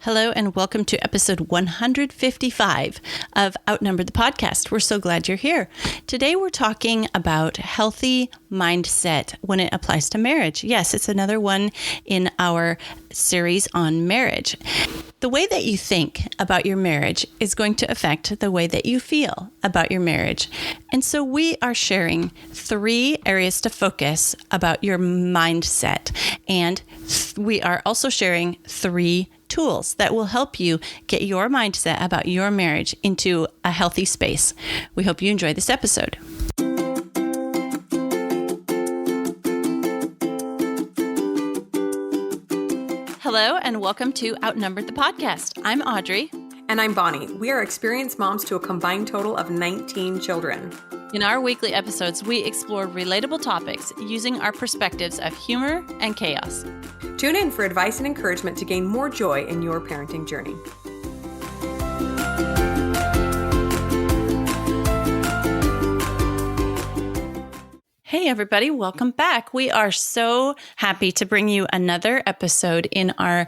Hello and welcome to episode 155 of Outnumbered the Podcast. We're so glad you're here. Today we're talking about healthy mindset when it applies to marriage. Yes, it's another one in our series on marriage. The way that you think about your marriage is going to affect the way that you feel about your marriage. And so we are sharing 3 areas to focus about your mindset. And we are also sharing 3 tools that will help you get your mindset about your marriage into a healthy space. We hope you enjoy this episode. Hello, and welcome to Outnumbered the Podcast. I'm Audrey. And I'm Bonnie. We are experienced moms to a combined total of 19 children. In our weekly episodes, we explore relatable topics using our perspectives of humor and chaos. Tune in for advice and encouragement to gain more joy in your parenting journey. Hey, everybody. Welcome back. We are so happy to bring you another episode in our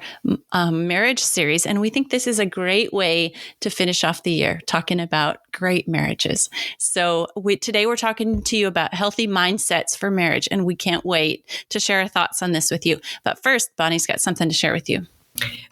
marriage series. And we think this is a great way to finish off the year talking about great marriages. So today we're talking to you about healthy mindsets for marriage. And we can't wait to share our thoughts on this with you. But first, Bonnie's got something to share with you.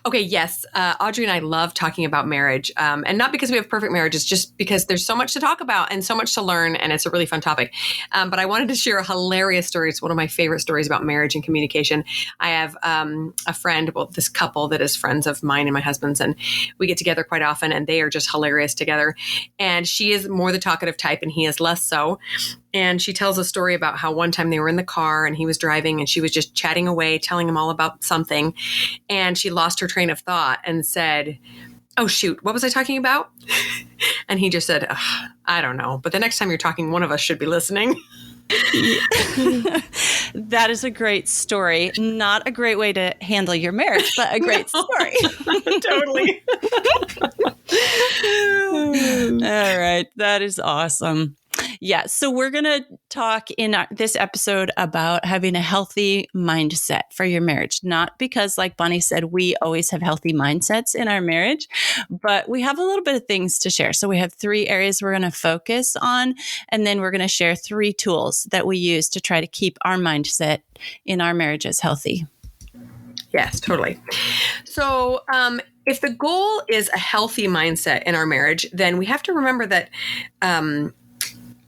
Okay, yes. Audrey and I love talking about marriage. And not because we have perfect marriages, just because there's so much to talk about and so much to learn. And it's a really fun topic. But I wanted to share a hilarious story. It's one of my favorite stories about marriage and communication. I have a friend, this couple that is friends of mine and my husband's, and we get together quite often, and they are just hilarious together. And she is more the talkative type, and he is less so. And she tells a story about how one time they were in the car and he was driving and she was just chatting away, telling him all about something. And she lost her train of thought and said, "Oh, shoot, what was I talking about?" And he just said, "I don't know. But the next time you're talking, one of us should be listening." That is a great story. Not a great way to handle your marriage, but a great story. Totally. All right. That is awesome. Yeah. So we're going to talk in this episode about having a healthy mindset for your marriage. Not because, like Bonnie said, we always have healthy mindsets in our marriage, but we have a little bit of things to share. So we have 3 areas we're going to focus on, and then we're going to share 3 tools that we use to try to keep our mindset in our marriages healthy. Yes, totally. So if the goal is a healthy mindset in our marriage, then we have to remember that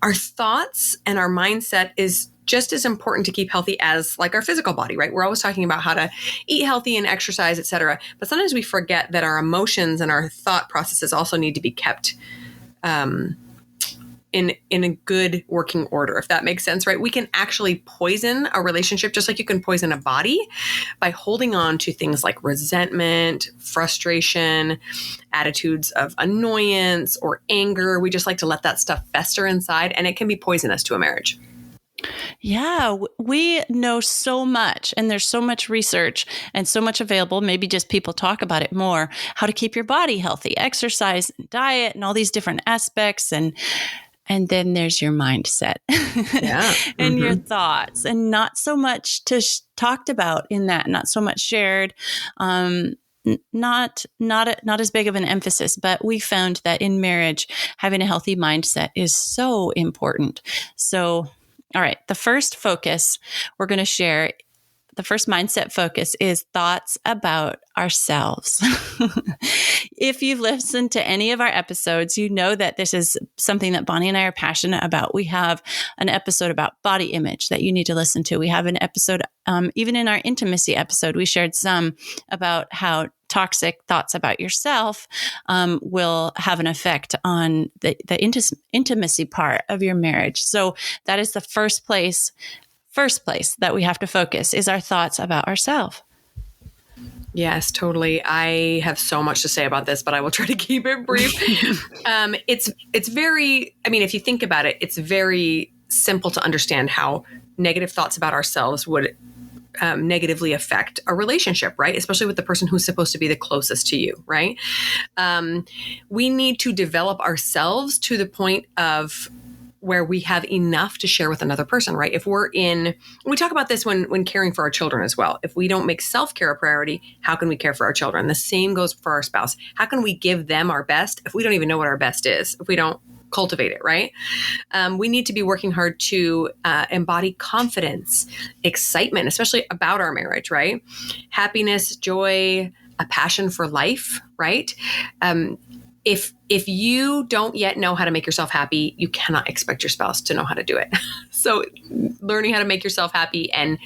our thoughts and our mindset is just as important to keep healthy as like our physical body, right? We're always talking about how to eat healthy and exercise, et cetera. But sometimes we forget that our emotions and our thought processes also need to be kept in a good working order, if that makes sense, right? We can actually poison a relationship just like you can poison a body by holding on to things like resentment, frustration, attitudes of annoyance or anger. We just like to let that stuff fester inside, and it can be poisonous to a marriage. Yeah, we know so much, and there's so much research and so much available. Maybe just people talk about it more, how to keep your body healthy, exercise, diet, and all these different aspects. And then there's your mindset and your thoughts, and not so much talked about in that, not so much shared, not as big of an emphasis. But we found that in marriage, having a healthy mindset is so important. So, all right, the first focus we're going to share, the first mindset focus is thoughts about ourselves. If you've listened to any of our episodes, you know that this is something that Bonnie and I are passionate about. We have an episode about body image that you need to listen to. We have an episode, even in our intimacy episode, we shared some about how toxic thoughts about yourself will have an effect on the intimacy part of your marriage. So that is the first place that we have to focus is our thoughts about ourselves. Yes, totally. I have so much to say about this, but I will try to keep it brief. It's very, if you think about it, it's very simple to understand how negative thoughts about ourselves would negatively affect a relationship, right? Especially with the person who's supposed to be the closest to you, right? We need to develop ourselves to the point of where we have enough to share with another person, right? If we talk about this when caring for our children as well. If we don't make self-care a priority, how can we care for our children? The same goes for our spouse. How can we give them our best if we don't even know what our best is, if we don't cultivate it, right? We need to be working hard to embody confidence, excitement, especially about our marriage, right? Happiness, joy, a passion for life, right? If you don't yet know how to make yourself happy, you cannot expect your spouse to know how to do it. So learning how to make yourself happy and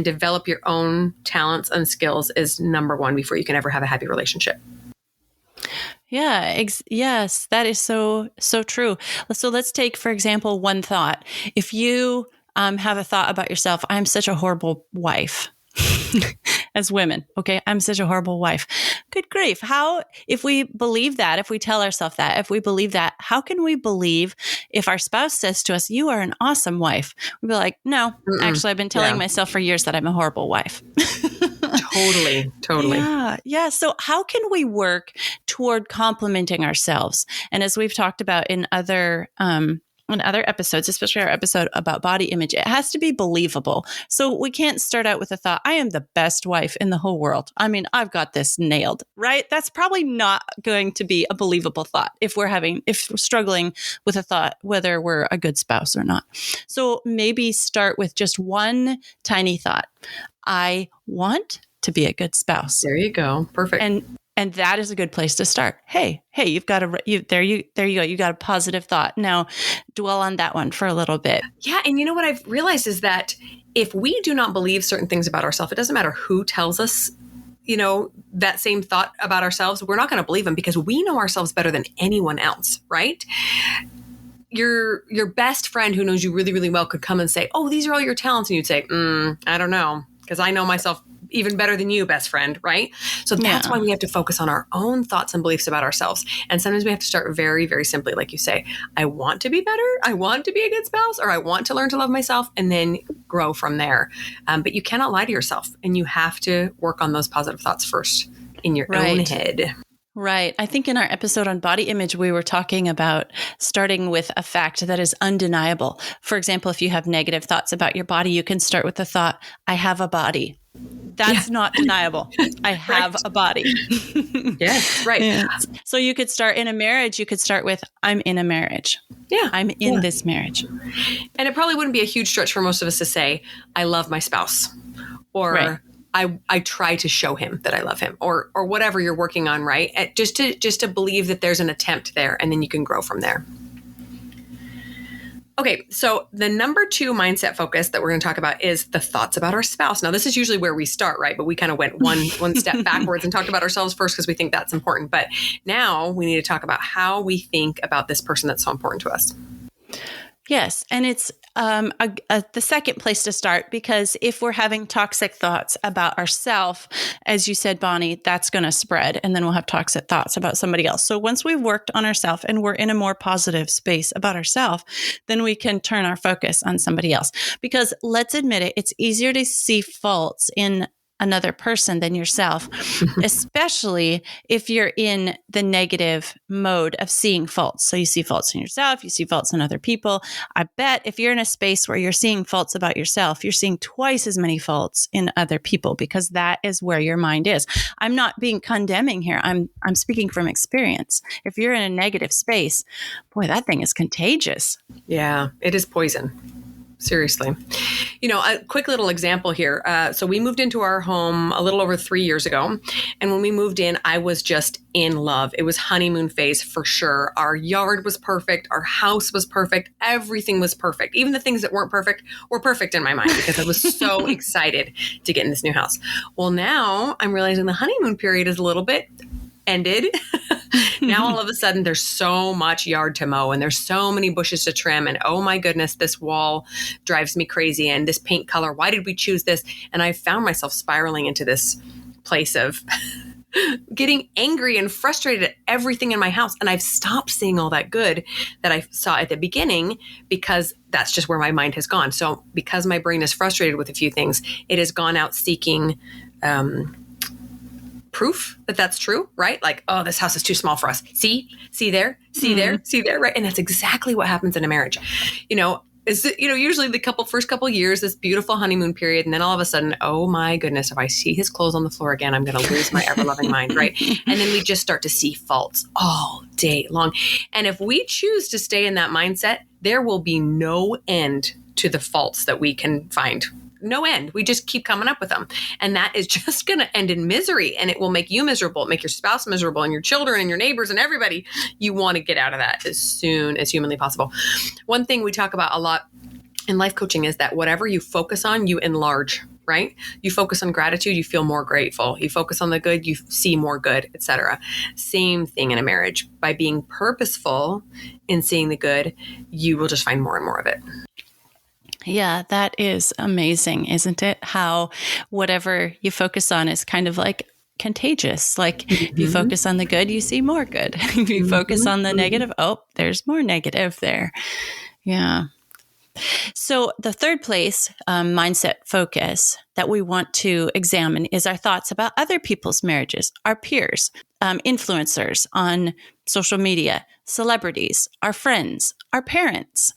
develop your own talents and skills is number one before you can ever have a happy relationship. Yeah, yes, that is so true. So let's take, for example, one thought. If you have a thought about yourself, I'm such a horrible wife. As women, okay, I'm such a horrible wife. Good grief. If we believe that, if we tell ourselves that, if we believe that, how can we believe if our spouse says to us, you are an awesome wife? We'd be like, no, actually, I've been telling myself for years that I'm a horrible wife. Totally. Yeah. So how can we work toward complimenting ourselves? And as we've talked about in other episodes, especially our episode about body image, it has to be believable. So we can't start out with the thought, I am the best wife in the whole world. I mean, I've got this nailed, right? That's probably not going to be a believable thought if we're struggling with a thought, whether we're a good spouse or not. So maybe start with just one tiny thought. I want to be a good spouse. There you go. Perfect. And that is a good place to start. Hey, you've got there you go. You got a positive thought. Now dwell on that one for a little bit. Yeah. And you know what I've realized is that if we do not believe certain things about ourselves, it doesn't matter who tells us, that same thought about ourselves, we're not going to believe them because we know ourselves better than anyone else, right? Your best friend who knows you really, really well could come and say, oh, these are all your talents. And you'd say, I don't know, because I know myself even better than you, best friend, right? So that's why we have to focus on our own thoughts and beliefs about ourselves. And sometimes we have to start very, very simply, like you say, I want to be better. I want to be a good spouse, or I want to learn to love myself, and then grow from there. But you cannot lie to yourself, and you have to work on those positive thoughts first in your own head. Right. I think in our episode on body image, we were talking about starting with a fact that is undeniable. For example, if you have negative thoughts about your body, you can start with the thought, I have a body. That's not deniable. I have a body. Yes, right. Yeah. So you could start in a marriage. You could start with, I'm in a marriage. Yeah. I'm in this marriage. And it probably wouldn't be a huge stretch for most of us to say, I love my spouse, or I try to show him that I love him, or whatever you're working on, right? Just to believe that there's an attempt there, and then you can grow from there. Okay, so the number 2 mindset focus that we're going to talk about is the thoughts about our spouse. Now, this is usually where we start, right? But we kind of went one step backwards and talked about ourselves first because we think that's important. But now we need to talk about how we think about this person that's so important to us. Yes. And it's the second place to start, because if we're having toxic thoughts about ourselves, as you said, Bonnie, that's going to spread, and then we'll have toxic thoughts about somebody else. So once we've worked on ourselves and we're in a more positive space about ourselves, then we can turn our focus on somebody else. Because let's admit it, it's easier to see faults in another person than yourself, especially if you're in the negative mode of seeing faults. So you see faults in yourself, you see faults in other people. I bet if you're in a space where you're seeing faults about yourself, you're seeing twice as many faults in other people, because that is where your mind is. I'm not being condemning here. I'm speaking from experience. If you're in a negative space, boy, that thing is contagious. Yeah, it is poison. Seriously. A quick little example here. So we moved into our home a little over 3 years ago. And when we moved in, I was just in love. It was honeymoon phase for sure. Our yard was perfect. Our house was perfect. Everything was perfect. Even the things that weren't perfect were perfect in my mind, because I was so excited to get in this new house. Well, now I'm realizing the honeymoon period is a little bit ended. Now all of a sudden there's so much yard to mow, and there's so many bushes to trim, and oh my goodness, this wall drives me crazy, and this paint color, why did we choose this? And I found myself spiraling into this place of getting angry and frustrated at everything in my house. And I've stopped seeing all that good that I saw at the beginning, because that's just where my mind has gone. So because my brain is frustrated with a few things, it has gone out seeking proof that that's true, right? Like, oh, this house is too small for us. See there, see there, right? And that's exactly what happens in a marriage. Usually the first couple years, this beautiful honeymoon period, and then all of a sudden, oh my goodness, if I see his clothes on the floor again, I'm going to lose my ever-loving mind, right? And then we just start to see faults all day long. And if we choose to stay in that mindset, there will be no end to the faults that we can find. No end. We just keep coming up with them. And that is just going to end in misery, and it will make you miserable, make your spouse miserable, and your children and your neighbors and everybody. You want to get out of that as soon as humanly possible. One thing we talk about a lot in life coaching is that whatever you focus on, you enlarge, right? You focus on gratitude, you feel more grateful. You focus on the good, you see more good, etc. Same thing in a marriage. By being purposeful in seeing the good, you will just find more and more of it. Yeah, that is amazing, isn't it? How whatever you focus on is kind of like contagious. Like if you focus on the good, you see more good. If you focus on the negative, oh, there's more negative there. Yeah. So the third place, mindset focus that we want to examine is our thoughts about other people's marriages, our peers, influencers on social media, celebrities, our friends, our parents.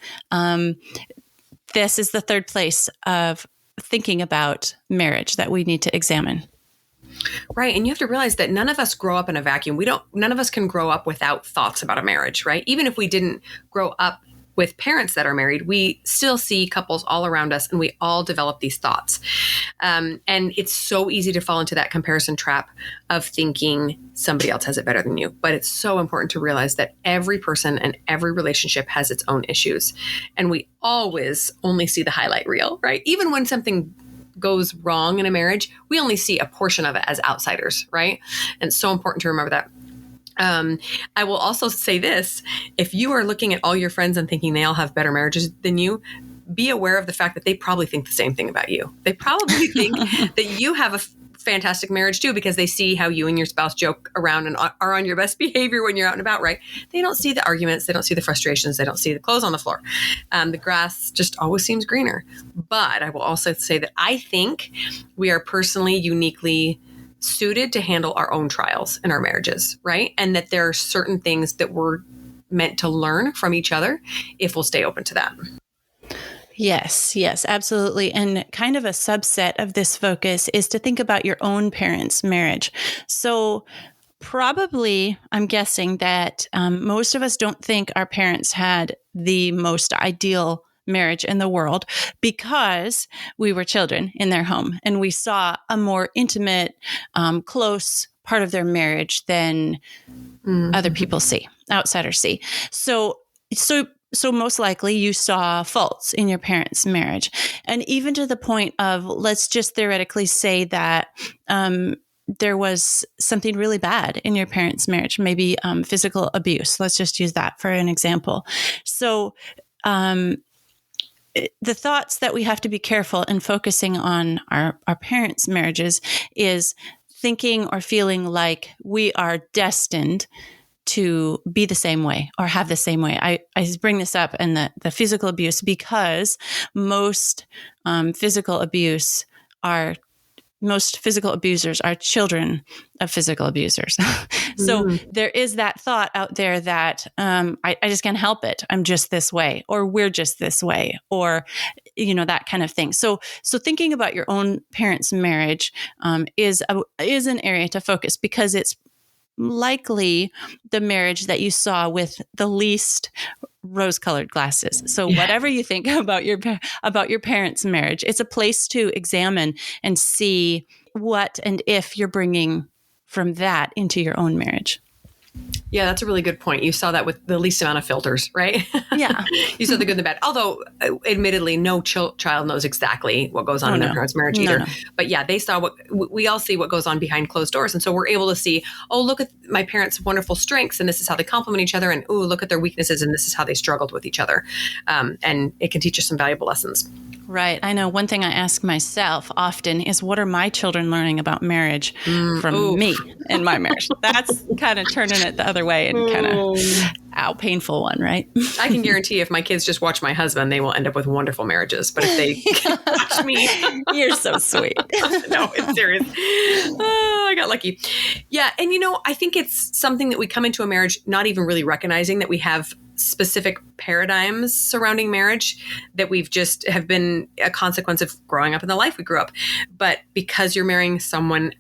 This is the third place of thinking about marriage that we need to examine. Right. And you have to realize that none of us grow up in a vacuum. None of us can grow up without thoughts about a marriage, right? Even if we didn't grow up with parents that are married, we still see couples all around us, and we all develop these thoughts. And it's so easy to fall into that comparison trap of thinking somebody else has it better than you. But it's so important to realize that every person and every relationship has its own issues. And we always only see the highlight reel, right? Even when something goes wrong in a marriage, we only see a portion of it as outsiders, right? And it's so important to remember that. I will also say this: if you are looking at all your friends and thinking they all have better marriages than you, be aware of the fact that they probably think the same thing about you. They probably think that you have a fantastic marriage too, because they see how you and your spouse joke around and are on your best behavior when you're out and about, right? They don't see the arguments. They don't see the frustrations. They don't see the clothes on the floor. The grass just always seems greener. But I will also say that I think we are personally uniquely suited to handle our own trials in our marriages, right? And that there are certain things that we're meant to learn from each other if we'll stay open to that. Yes, absolutely. And kind of a subset of this focus is to think about your own parents' marriage. So probably, I'm guessing that most of us don't think our parents had the most ideal marriage in the world because we were children in their home and we saw a more intimate, close part of their marriage than other people see, outsiders see. So most likely you saw faults in your parents' marriage. And even to the point of, let's just theoretically say that there was something really bad in your parents' marriage, maybe physical abuse. Let's just use that for an example. So the thoughts that we have to be careful in focusing on our parents' marriages is thinking or feeling like we are destined to be the same way or have the same way. I bring this up in the physical abuse because most physical abusers are children of physical abusers. So there is that thought out there that I just can't help it. I'm just this way, or we're just this way, or that kind of thing. So thinking about your own parents' marriage is an area to focus because it's likely the marriage that you saw with the least rose-colored glasses. So whatever you think about your parents' marriage, it's a place to examine and see what and if you're bringing from that into your own marriage. Yeah, that's a really good point. You saw that with the least amount of filters, right? Yeah. You saw the good and the bad. Although, admittedly, no child knows exactly what goes on in their parents' marriage either. No. But yeah, they saw we all see what goes on behind closed doors. And so we're able to see, oh, look at my parents' wonderful strengths, and this is how they complement each other. And, oh, look at their weaknesses, and this is how they struggled with each other. And it can teach us some valuable lessons. Right. I know one thing I ask myself often is, what are my children learning about marriage from me and my marriage? That's kind of turning it the other way and kind of ow, painful one, right? I can guarantee if my kids just watch my husband, they will end up with wonderful marriages. But if they watch me, you're so sweet. No, it's serious. Oh, I got lucky. Yeah. And, I think it's something that we come into a marriage not even really recognizing that we have specific paradigms surrounding marriage that we've just have been a consequence of growing up in the life we grew up. But because you're marrying someone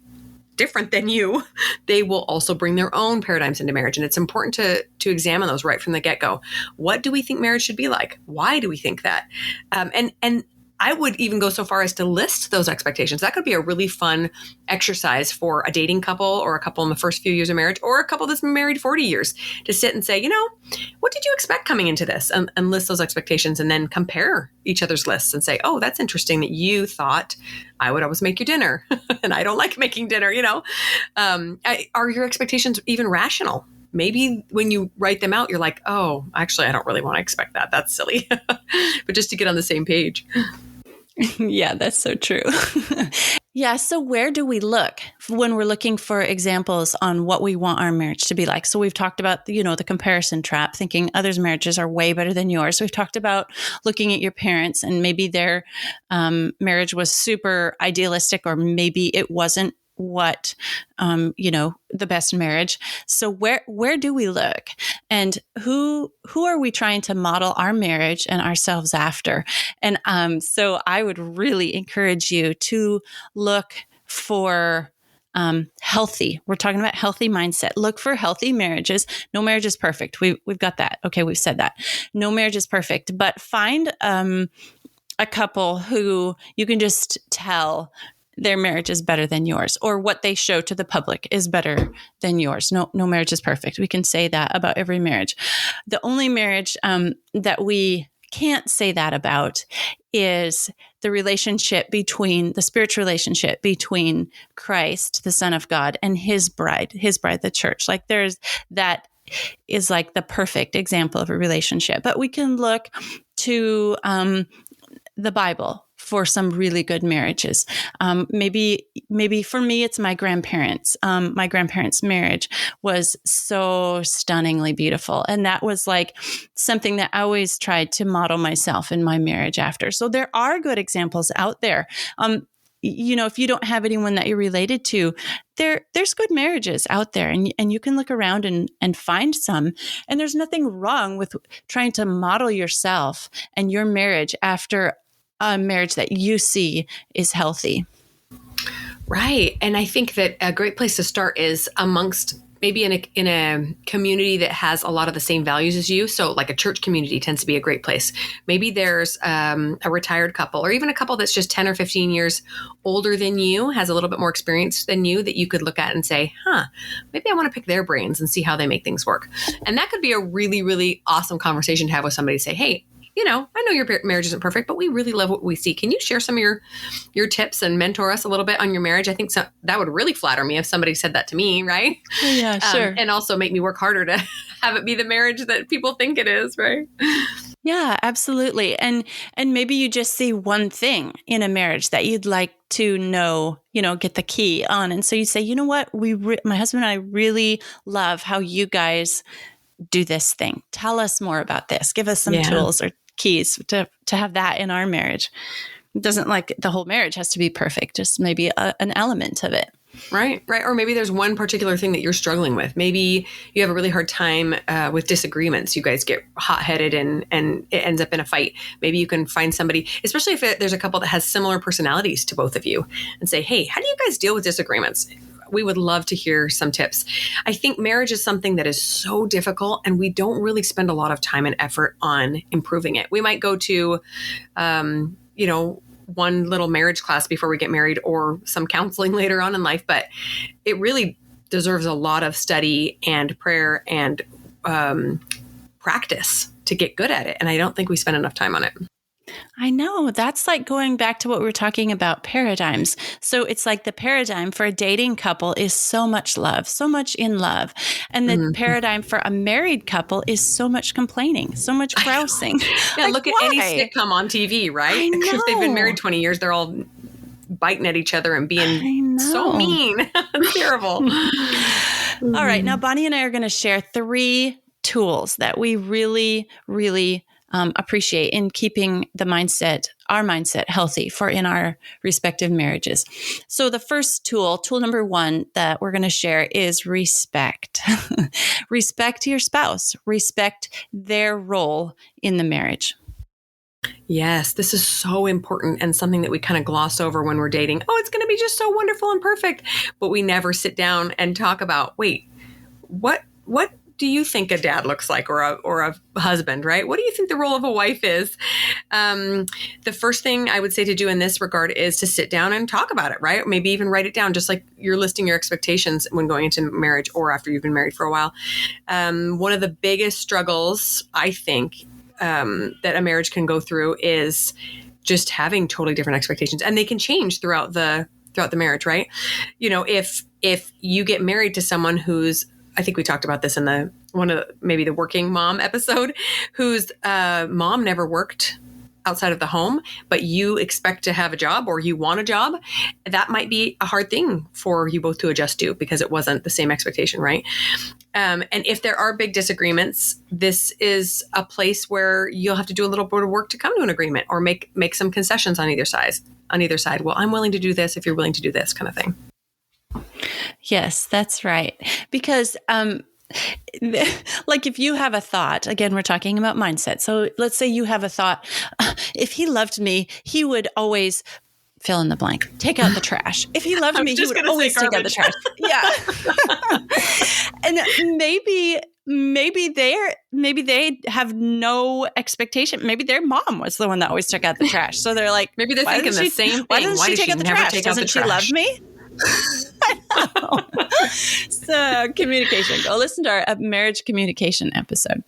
different than you, they will also bring their own paradigms into marriage. And it's important to examine those right from the get-go. What do we think marriage should be like? Why do we think that? And I would even go so far as to list those expectations. That could be a really fun exercise for a dating couple or a couple in the first few years of marriage or a couple that's been married 40 years to sit and say, what did you expect coming into this? And list those expectations and then compare each other's lists and say, oh, that's interesting that you thought I would always make you dinner and I don't like making dinner, Are your expectations even rational? Maybe when you write them out, you're like, oh, actually, I don't really want to expect that. That's silly. But just to get on the same page. Yeah, that's so true. Yeah. So where do we look when we're looking for examples on what we want our marriage to be like? So we've talked about, the comparison trap, thinking others' marriages are way better than yours. We've talked about looking at your parents and maybe their marriage was super idealistic, or maybe it wasn't what, the best marriage. So where do we look, and who are we trying to model our marriage and ourselves after? And so I would really encourage you to look for healthy. We're talking about healthy mindset. Look for healthy marriages. No marriage is perfect. We've got that. Okay, we've said that. No marriage is perfect, but find a couple who you can just tell their marriage is better than yours, or what they show to the public is better than yours. No marriage is perfect. We can say that about every marriage. The only marriage that we can't say that about is the spiritual relationship between Christ, the Son of God, and his bride, the church. Like that is like the perfect example of a relationship. But we can look to the Bible for some really good marriages. Maybe for me, it's my grandparents. My grandparents' marriage was so stunningly beautiful. And that was like something that I always tried to model myself in my marriage after. So there are good examples out there. If you don't have anyone that you're related to, there's good marriages out there, and you can look around and find some. And there's nothing wrong with trying to model yourself and your marriage after a marriage that you see is healthy. Right. And I think that a great place to start is amongst maybe in a community that has a lot of the same values as you. So like a church community tends to be a great place. Maybe there's a retired couple, or even a couple that's just 10 or 15 years older than you, has a little bit more experience than you, that you could look at and say, maybe I want to pick their brains and see how they make things work. And that could be a really, really awesome conversation to have with somebody. Say, hey, I know your marriage isn't perfect, but we really love what we see. Can you share some of your tips and mentor us a little bit on your marriage? I think that would really flatter me if somebody said that to me, right? Yeah, sure. And also make me work harder to have it be the marriage that people think it is, right? Yeah, absolutely. And maybe you just see one thing in a marriage that you'd like to know, get the key on. And so you say, you know what, my husband and I really love how you guys do this thing. Tell us more about this. Give us some tools or keys to have that in our marriage. It doesn't like the whole marriage has to be perfect, just maybe an element of it. Right. Or maybe there's one particular thing that you're struggling with. Maybe you have a really hard time with disagreements. You guys get hot-headed and it ends up in a fight. Maybe you can find somebody, especially if there's a couple that has similar personalities to both of you, and say, hey, how do you guys deal with disagreements? We would love to hear some tips. I think marriage is something that is so difficult, and we don't really spend a lot of time and effort on improving it. We might go to, one little marriage class before we get married, or some counseling later on in life, but it really deserves a lot of study and prayer and practice to get good at it. And I don't think we spend enough time on it. I know. That's like going back to what we were talking about, paradigms. So it's like the paradigm for a dating couple is so much love, so much in love. And the paradigm for a married couple is so much complaining, so much grousing. Yeah, look at any sitcom on TV, right? If they've been married 20 years, they're all biting at each other and being so mean. It's terrible. All right. Now, Bonnie and I are going to share 3 tools that we really, really appreciate in keeping our mindset healthy for in our respective marriages. So the first tool number 1 that we're going to share is respect. Respect your spouse, respect their role in the marriage. Yes, this is so important and something that we kind of gloss over when we're dating. Oh, it's going to be just so wonderful and perfect. But we never sit down and talk about, wait, what do you think a dad looks like, or a husband, right? What do you think the role of a wife is? The first thing I would say to do in this regard is to sit down and talk about it, right? Maybe even write it down, just like you're listing your expectations when going into marriage or after you've been married for a while. One of the biggest struggles, I think, that a marriage can go through is just having totally different expectations, and they can change throughout the marriage, right? You know, if you get married to someone who's, I think we talked about this in maybe the working mom episode, whose mom never worked outside of the home, but you expect to have a job or you want a job, that might be a hard thing for you both to adjust to because it wasn't the same expectation, right? And if there are big disagreements, this is a place where you'll have to do a little bit of work to come to an agreement or make some concessions on either side. Well, I'm willing to do this if you're willing to do this, kind of thing. Yes, that's right. Because like if you have a thought, again, we're talking about mindset. So let's say you have a thought, if he loved me, he would always fill in the blank, take out the trash. If he loved me, he would always take out the trash. Yeah. And maybe they have no expectation. Maybe their mom was the one that always took out the trash. So they're like, maybe they're thinking the same thing. Why doesn't she take out the trash? Doesn't she love me? I know. So communication. Go listen to our marriage communication episode.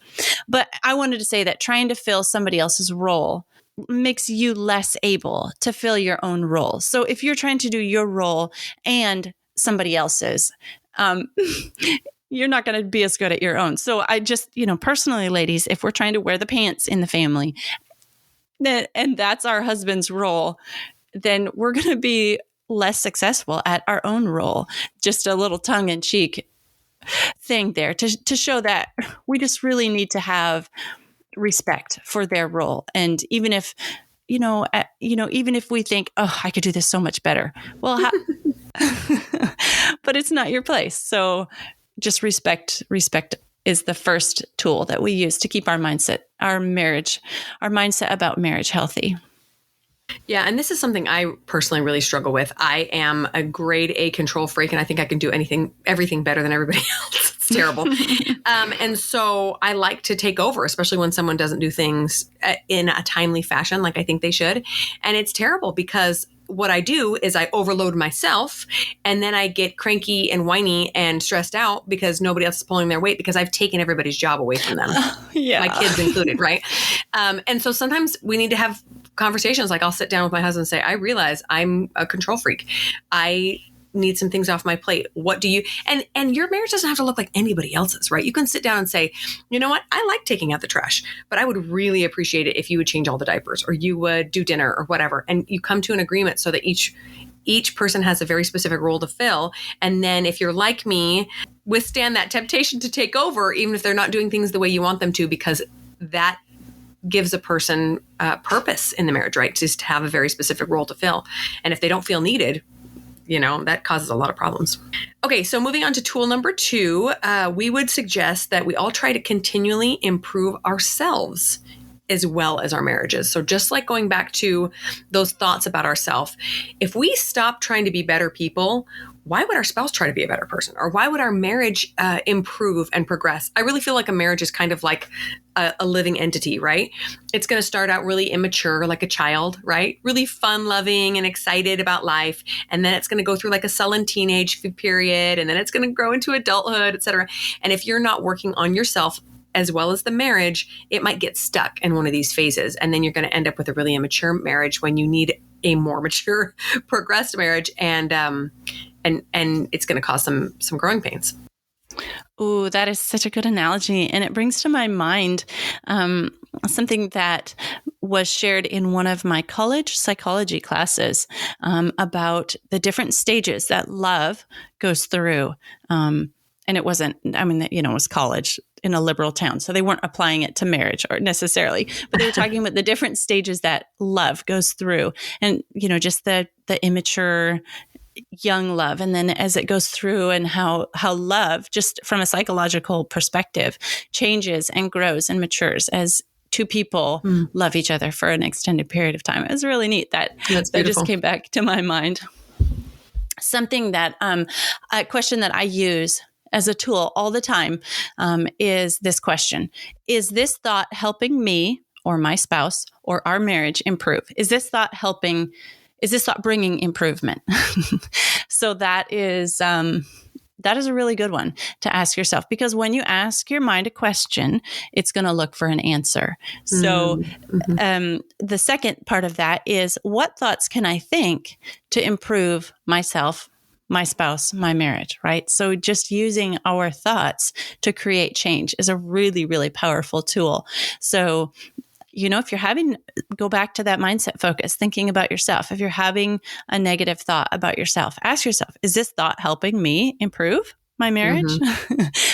But I wanted to say that trying to fill somebody else's role makes you less able to fill your own role. So if you're trying to do your role and somebody else's, you're not going to be as good at your own. So I just, personally, ladies, if we're trying to wear the pants in the family, and that's our husband's role, then we're going to be less successful at our own role. Just a little tongue-in-cheek thing there to show that we just really need to have respect for their role. And even if, even if we think, oh, I could do this so much better. Well, but it's not your place. So just respect is the first tool that we use to keep our mindset about marriage healthy. Yeah. And this is something I personally really struggle with. I am a grade A control freak, and I think I can do everything better than everybody else. It's terrible. And so I like to take over, especially when someone doesn't do things in a timely fashion, like I think they should. And it's terrible because what I do is I overload myself, and then I get cranky and whiny and stressed out because nobody else is pulling their weight because I've taken everybody's job away from them. Yeah. My kids included, right? And so sometimes we need to have conversations. Like I'll sit down with my husband and say, I realize I'm a control freak. I need some things off my plate. What do you, and your marriage doesn't have to look like anybody else's, right? You can sit down and say, you know what? I like taking out the trash, but I would really appreciate it if you would change all the diapers or you would do dinner or whatever. And you come to an agreement so that each person has a very specific role to fill. And then if you're like me, withstand that temptation to take over, even if they're not doing things the way you want them to, because that gives a person purpose in the marriage, right? Just to have a very specific role to fill. And if they don't feel needed, that causes a lot of problems. Okay, so moving on to tool number 2, we would suggest that we all try to continually improve ourselves as well as our marriages. So just like going back to those thoughts about ourselves, if we stop trying to be better people, why would our spouse try to be a better person? Or why would our marriage improve and progress? I really feel like a marriage is kind of like a living entity, right? It's going to start out really immature, like a child, right? Really fun-loving and excited about life. And then it's going to go through like a sullen teenage period. And then it's going to grow into adulthood, et cetera. And if you're not working on yourself as well as the marriage, it might get stuck in one of these phases. And then you're going to end up with a really immature marriage when you need a more mature, progressed marriage. And it's going to cause some growing pains. Oh, that is such a good analogy. And it brings to my mind something that was shared in one of my college psychology classes about the different stages that love goes through. And it wasn't, I mean, it was college in a liberal town. So they weren't applying it to marriage or necessarily, but they were talking about the different stages that love goes through and, just the immature young love. And then as it goes through and how love, just from a psychological perspective, changes and grows and matures as two people love each other for an extended period of time. It was really neat. That just came back to my mind. Something that, a question that I use as a tool all the time is this question. Is this thought helping me or my spouse or our marriage improve? Is this thought bringing improvement? So that is a really good one to ask yourself, because when you ask your mind a question, it's going to look for an answer. So the second part of that is, what thoughts can I think to improve myself, my spouse, my marriage, right? So just using our thoughts to create change is a really, really powerful tool. So if you're go back to that mindset focus, thinking about yourself. If you're having a negative thought about yourself, ask yourself, is this thought helping me improve my marriage?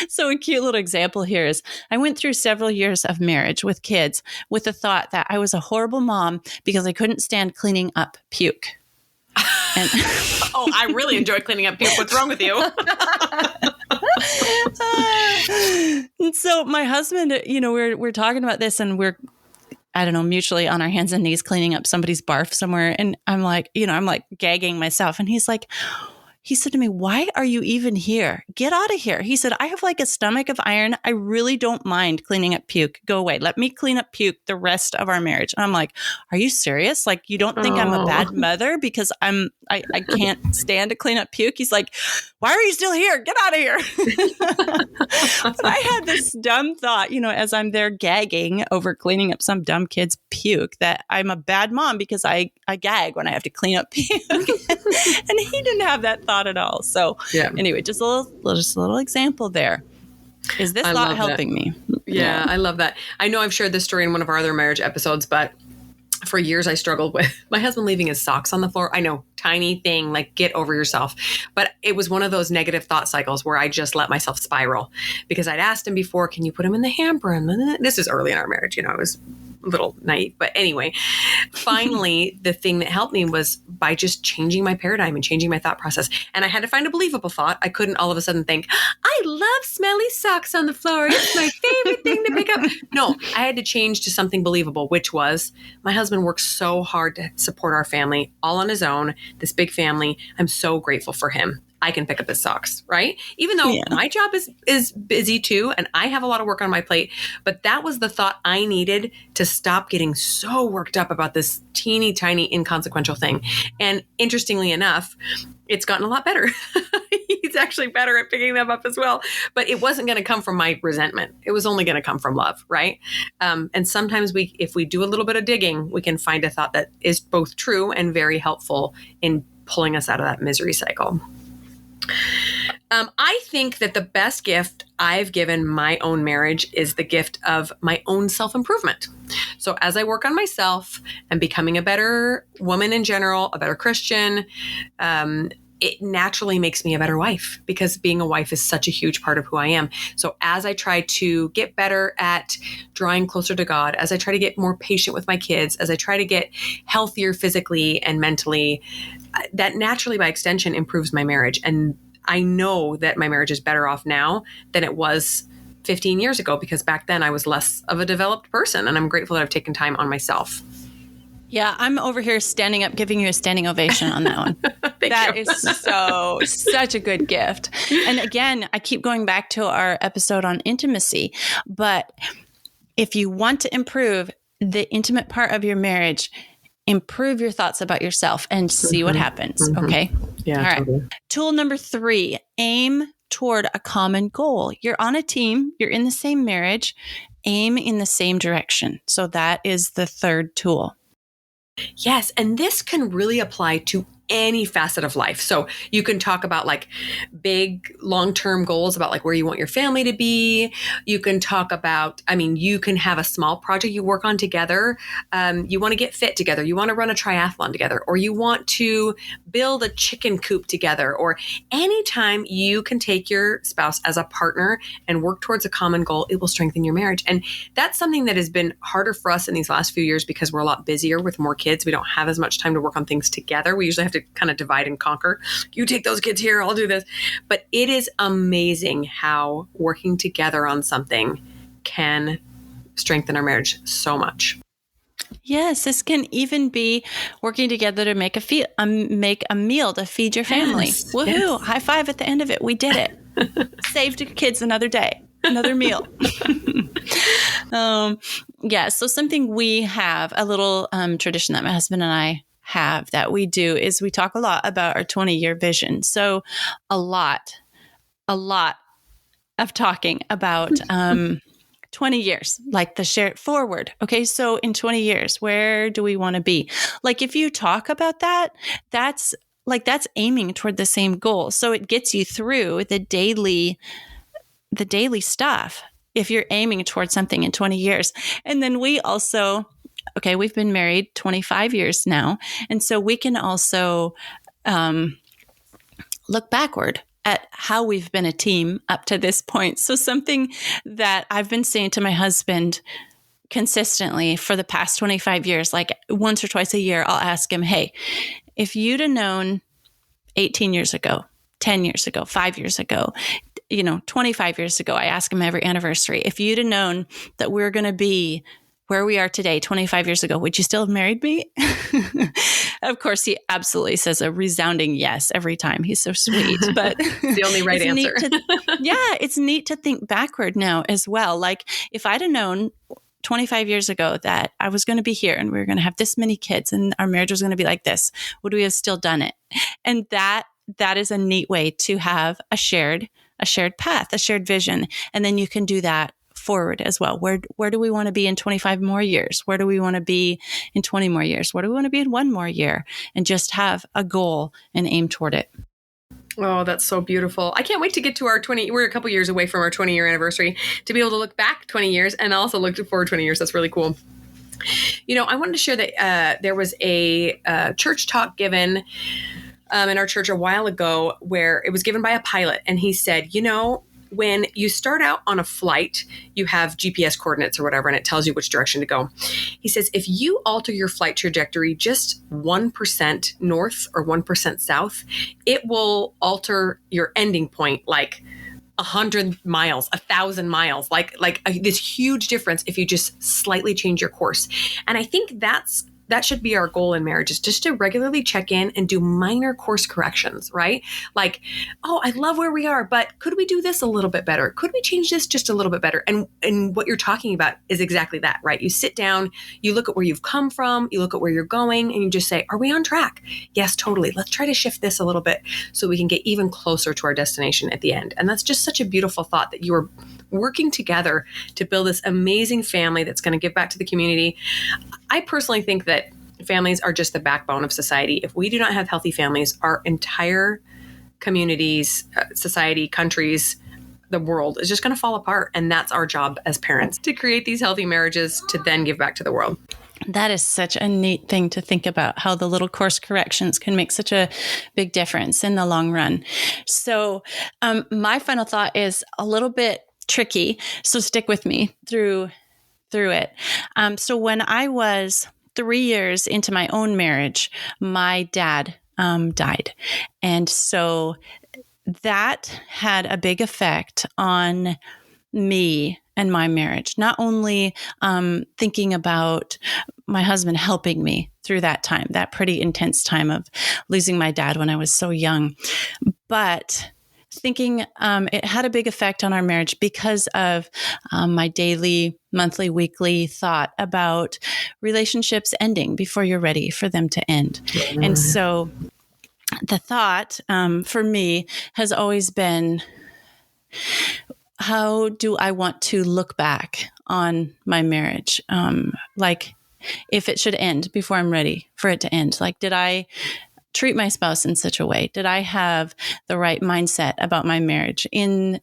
So a cute little example here is I went through several years of marriage with kids with the thought that I was a horrible mom because I couldn't stand cleaning up puke. And oh, I really enjoy cleaning up puke. What's wrong with you? And so my husband, we're talking about this and we're, I don't know, mutually on our hands and knees cleaning up somebody's barf somewhere. And I'm like, gagging myself. And he said to me, why are you even here? Get out of here. He said, I have like a stomach of iron. I really don't mind cleaning up puke. Go away. Let me clean up puke the rest of our marriage. And I'm like, are you serious? Like, you don't think I'm a bad mother because I can't stand to clean up puke? He's like, why are you still here? Get out of here. But I had this dumb thought, as I'm there gagging over cleaning up some dumb kid's puke, that I'm a bad mom because I gag when I have to clean up puke. And he didn't have that thought at all. So anyway, just a little example there. Is this thought helping me? Yeah, I love that. I know I've shared this story in one of our other marriage episodes, but for years I struggled with my husband leaving his socks on the floor. I know, tiny thing, like get over yourself. But it was one of those negative thought cycles where I just let myself spiral, because I'd asked him before, can you put him in the hamper? And this is early in our marriage. I was a little naive. But anyway, finally, the thing that helped me was by just changing my paradigm and changing my thought process. And I had to find a believable thought. I couldn't all of a sudden think, I love smelly socks on the floor. It's my favorite thing to pick up. No, I had to change to something believable, which was, my husband works so hard to support our family all on his own, this big family. I'm so grateful for him. I can pick up his socks, right? Even though my job is busy too, and I have a lot of work on my plate, but that was the thought I needed to stop getting so worked up about this teeny tiny inconsequential thing. And interestingly enough, it's gotten a lot better. He's actually better at picking them up as well. But it wasn't going to come from my resentment. It was only going to come from love, right? And sometimes if we do a little bit of digging, we can find a thought that is both true and very helpful in pulling us out of that misery cycle. I think that the best gift I've given my own marriage is the gift of my own self-improvement. So as I work on myself and becoming a better woman in general, a better Christian, it naturally makes me a better wife, because being a wife is such a huge part of who I am. So as I try to get better at drawing closer to God, as I try to get more patient with my kids, as I try to get healthier physically and mentally, that naturally by extension improves my marriage. And I know that my marriage is better off now than it was 15 years ago, because back then I was less of a developed person, and I'm grateful that I've taken time on myself. Yeah, I'm over here standing up, giving you a standing ovation on that one. That is such a good gift. And again, I keep going back to our episode on intimacy, but if you want to improve the intimate part of your marriage, improve your thoughts about yourself and see what happens. Okay. Yeah. All right. Totally. Tool number 3, aim toward a common goal. You're on a team. You're in the same marriage. Aim in the same direction. So that is the third tool. Yes. And this can really apply to any facet of life. So you can talk about like big long-term goals about like where you want your family to be. You can talk about, I mean, you can have a small project you work on together. You want to get fit together. You want to run a triathlon together, or you want to build a chicken coop together, or anytime you can take your spouse as a partner and work towards a common goal, it will strengthen your marriage. And that's something that has been harder for us in these last few years because we're a lot busier with more kids. We don't have as much time to work on things together. We usually have to kind of divide and conquer. You take those kids here, I'll do this. But it is amazing how working together on something can strengthen our marriage so much. Yes, this can even be working together to make a meal to feed your family. Yes, Woohoo! yes. High five at the end of it. We did it. Saved your kids another day, another meal. So something we have, a little tradition that my husband and I have that we do is we talk a lot about our 20-year vision. So a lot of talking about 20 years, like the shared forward. Okay, so in 20 years, where do we want to be? Like if you talk about that, that's aiming toward the same goal. So it gets you through the daily stuff if you're aiming towards something in 20 years. And then we also, we've been married 25 years now. And so we can also look backward at how we've been a team up to this point. So something that I've been saying to my husband consistently for the past 25 years, like once or twice a year, I'll ask him, hey, if you'd have known 18 years ago, 10 years ago, 5 years ago, 25 years ago, I ask him every anniversary, if you'd have known that we're going to be where we are today, 25 years ago, would you still have married me? Of course, he absolutely says a resounding yes every time. He's so sweet, but the only right answer. It's neat to think backward now as well. Like if I'd have known 25 years ago that I was going to be here and we were going to have this many kids and our marriage was going to be like this, would we have still done it? And that is a neat way to have a shared path, a shared vision. And then you can do that forward as well. Where do we want to be in 25 more years? Where do we want to be in 20 more years? Where do we want to be in 1 more year? And just have a goal and aim toward it. Oh, that's so beautiful. I can't wait to get to our we're a couple years away from our 20-year anniversary to be able to look back 20 years and also look forward 20 years. That's really cool. I wanted to share that there was a church talk given in our church a while ago where it was given by a pilot. And he said, when you start out on a flight, you have GPS coordinates or whatever, and it tells you which direction to go. He says, if you alter your flight trajectory just 1% north or 1% south, it will alter your ending point like 100 miles, 1,000 miles, like this huge difference if you just slightly change your course. And I think that should be our goal in marriage, is just to regularly check in and do minor course corrections, right? Like, oh, I love where we are, but could we do this a little bit better? Could we change this just a little bit better? And what you're talking about is exactly that, right? You sit down, you look at where you've come from, you look at where you're going, and you just say, are we on track? Yes, totally. Let's try to shift this a little bit so we can get even closer to our destination at the end. And that's just such a beautiful thought that you are working together to build this amazing family that's going to give back to the community. I personally think that families are just the backbone of society. If we do not have healthy families, our entire communities, society, countries, the world is just going to fall apart. And that's our job as parents, to create these healthy marriages to then give back to the world. That is such a neat thing to think about, how the little course corrections can make such a big difference in the long run. So my final thought is a little bit tricky, so stick with me through it. So when I was 3 years into my own marriage, my dad died. And so that had a big effect on me and my marriage. Not only thinking about my husband helping me through that time, that pretty intense time of losing my dad when I was so young, but thinking it had a big effect on our marriage because of my daily, monthly, weekly thought about relationships ending before you're ready for them to end. Mm-hmm. And so the thought for me has always been, how do I want to look back on my marriage? Like if it should end before I'm ready for it to end, like did I treat my spouse in such a way? Did I have the right mindset about my marriage in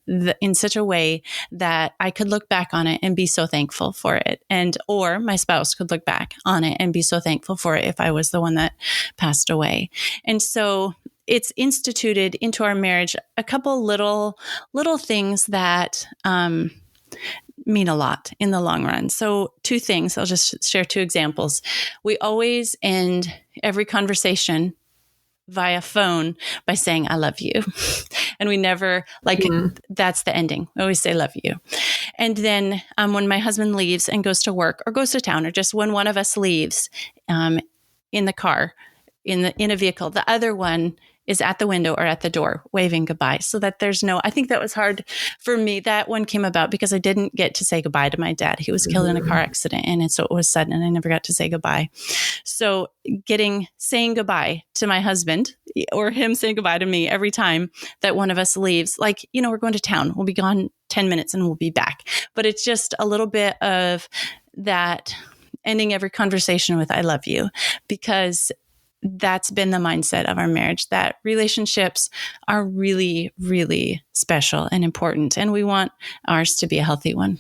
such a way that I could look back on it and be so thankful for it? Or my spouse could look back on it and be so thankful for it if I was the one that passed away. And so it's instituted into our marriage a couple little things that mean a lot in the long run. So 2 things, I'll just share 2 examples. We always end every conversation via phone by saying, I love you. And we never that's the ending. We always say, love you. And then when my husband leaves and goes to work or goes to town, or just when one of us leaves in the car, in a vehicle, the other one is at the window or at the door waving goodbye, so that I think that was hard for me. That one came about because I didn't get to say goodbye to my dad. He was killed in a car accident. And so it was sudden and I never got to say goodbye. So saying goodbye to my husband or him saying goodbye to me every time that one of us leaves, we're going to town. We'll be gone 10 minutes and we'll be back. But it's just a little bit of that ending every conversation with, I love you, because that's been the mindset of our marriage, that relationships are really, really special and important. And we want ours to be a healthy one.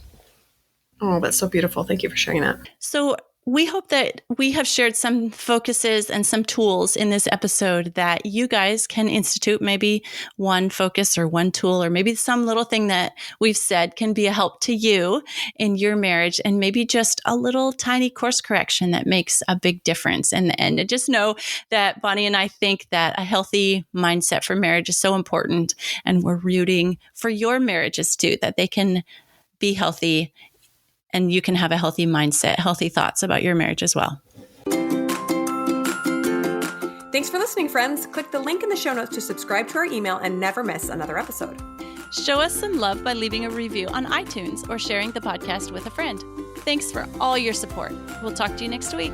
Oh, that's so beautiful. Thank you for sharing that. So we hope that we have shared some focuses and some tools in this episode that you guys can institute. Maybe one focus or one tool, or maybe some little thing that we've said can be a help to you in your marriage, and maybe just a little tiny course correction that makes a big difference in the end. And just know that Bonnie and I think that a healthy mindset for marriage is so important, and we're rooting for your marriages too, that they can be healthy and you can have a healthy mindset, healthy thoughts about your marriage as well. Thanks for listening, friends. Click the link in the show notes to subscribe to our email and never miss another episode. Show us some love by leaving a review on iTunes or sharing the podcast with a friend. Thanks for all your support. We'll talk to you next week.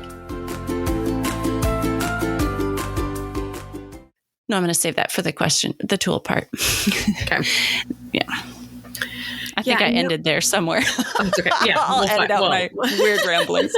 No, I'm going to save that for the tool part. Okay. Yeah. I think I ended there somewhere. It's okay. Yeah, I'll edit out my weird ramblings.